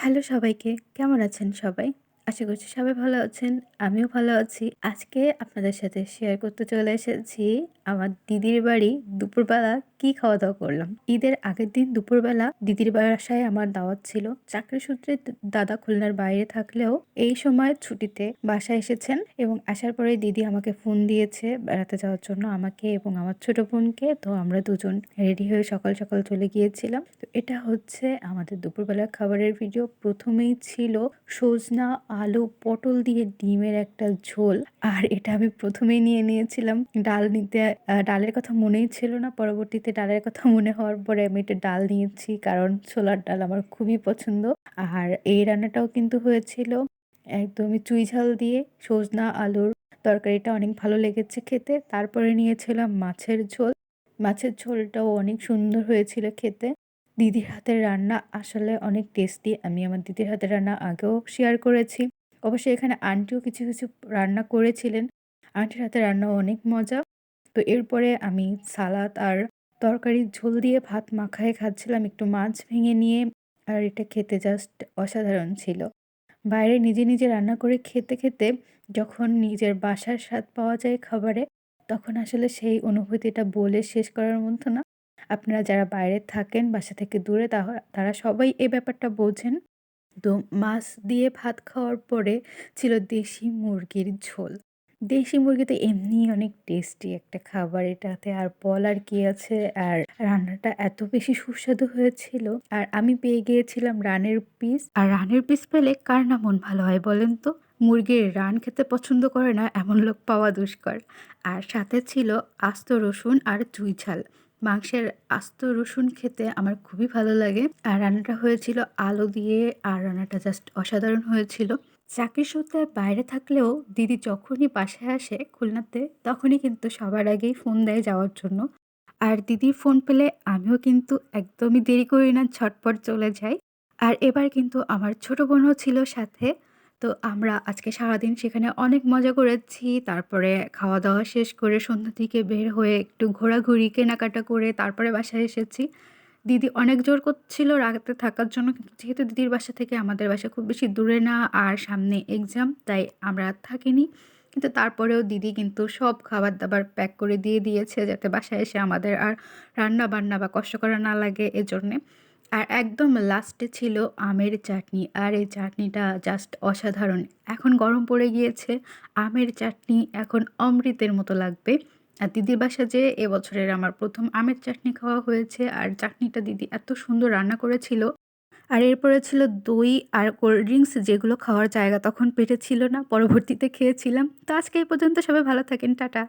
Hello সবাইকে, কেমন আছেন সবাই? আশা করছি সবাই ভালো আছেন। আমিও ভালো আছি। আজকে আপনাদের সাথে শেয়ার করতে চলে এসেছি আমার দিদির বাড়ি দুপুরবেলা কি খাওয়া-দাওয়া করলাম। ঈদের আগের দিন দুপুরবেলা দিদির বাসায় আমার দাওয়াত ছিল। চাকরি সূত্রে দাদা খুলনার বাইরে থাকলেও এই সময় ছুটিতে বাসায় এসেছেন এবং আসার পরে দিদি আমাকে ফোন দিয়েছে বেড়াতে যাওয়ার জন্য আমাকে এবং আমার ছোট বোনকে। তো আমরা দুজন রেডি হয়ে সকাল, সকাল চলে গিয়েছিলাম। তো এটা হচ্ছে আমাদের দুপুরবেলার খাবারের ভিডিও। ১ম এই ছিল সজনা, আলু, পটল দিয়ে ডিমের একটা ঝোল। আর এটা আমি ১ম এই নিয়ে নিয়েছিলাম। ডাল নিতে ডালের কথা মনেই ছিল না। পরবর্তীতে ডালের কথা মনে হওয়ার পরে আমি এটা ডাল নিয়েছি। কারণ ছোলার ডাল আমার খুবই পছন্দ। আর এই রান্নাটাও কিন্তু হয়েছিল একদমই চুই ঝাল দিয়ে সজনা, আলুর তরকারিটা অনেক ভালো লেগেছে খেতে। তারপরে নিয়েছিলাম মাছের ঝোল। মাছের ঝোলটাও অনেক সুন্দর হয়েছিল খেতে। দিদির হাতের রান্না আসলে অনেক টেস্টি। আমি আমার দিদির হাতের রান্না আগেও শেয়ার করেছি। অবশ্যই এখানে আন্টিও কিছু, কিছু রান্না করেছিলেন। আন্টির হাতের রান্নাও অনেক মজা। তো এরপরে আমি সালাদ আর তরকারির ঝোল দিয়ে ভাত মাখায়ে খাচ্ছিলাম একটু মাছ ভেঙে নিয়ে। আর এটা খেতে জাস্ট অসাধারণ ছিল। বাইরে নিজে, নিজে রান্না করে খেতে, খেতে যখন নিজের বাসার স্বাদ পাওয়া যায় খাবারে, তখন আসলে সেই অনুভূতিটা বলে শেষ করার মতো না। আপনারা যারা বাইরে থাকেন, বাসা থেকে দূরে তারা সবাই এই ব্যাপারটা বোঝেন। তো মাছ দিয়ে ভাত খাওয়ার পরে ছিল দেশি মুরগির ঝোল। দেশি মুরগি তো এমনিই অনেক টেস্টি একটা খাবার এটাতে আর বলার কি আছে। আর রান্নাটা এত বেশি সুস্বাদু হয়েছিল। আর আমি পেয়ে গিয়েছিলাম রানের পিস। আর রানের পিস পেলে কার না মন ভালো হয় বলেন তো? মুরগির রান খেতে পছন্দ করে না এমন লোক পাওয়া দুষ্কর। আর সাথে ছিল আস্ত রসুন আর চুই ঝাল। মাংসের আস্ত রসুন খেতে আমার খুবই ভালো লাগে। আর রান্নাটা হয়েছিল আলু দিয়ে আর রান্নাটা জাস্ট অসাধারণ হয়েছিল। চাকরির সূত্রে বাইরে থাকলেও দিদি যখনই বাসায় আসে খুলনাতে তখনই কিন্তু সবার আগেই ফোন দেয় যাওয়ার জন্য। আর দিদির ফোন পেলে আমিও কিন্তু একদমই দেরি করি না, ঝটপট চলে যাই। আর এবার কিন্তু আমার ছোট বোনও ছিল সাথে। তো আমরা আজকে সারাদিন সেখানে অনেক মজা করেছি। তারপরে খাওয়া-দাওয়া শেষ করে সন্ধ্যা থেকে বের হয়ে একটু ঘোরাঘুরি, কেনাকাটা করে তারপরে বাসায় এসেছি। দিদি অনেক জোর করছিল রাতে থাকার জন্য। কিন্তু যেহেতু দিদির বাসা থেকে আমাদের বাসা খুব বেশি দূরে না আর সামনে এক্সাম, তাই আমরা আর থাকিনি। কিন্তু তারপরেও দিদি কিন্তু সব খাবার-দাবার প্যাক করে দিয়ে দিয়েছে যাতে বাসায় এসে আমাদের আর রান্না-বান্না বা কষ্ট করা না লাগে এজন্যে। আর একদম লাস্টে ছিল আমের চাটনি। আর এই চাটনিটা জাস্ট অসাধারণ। এখন গরম পড়ে গিয়েছে। আমের চাটনি এখন অমৃতের মতো লাগবে। আর দিদির বাসায় যেয়ে এবছরের আমার ১ম আমের চাটনি খাওয়া হয়েছে। আর চাটনিটা দিদি এত সুন্দর রান্না করেছিল। আর এরপরে ছিল দই আর কোল্ড ড্রিংকস যেগুলো খাওয়ার জায়গা তখন পেটে ছিল না। পরবর্তীতে খেয়েছিলাম। তো আজকে এই পর্যন্ত সবাই ভালো থাকেন। টাটা।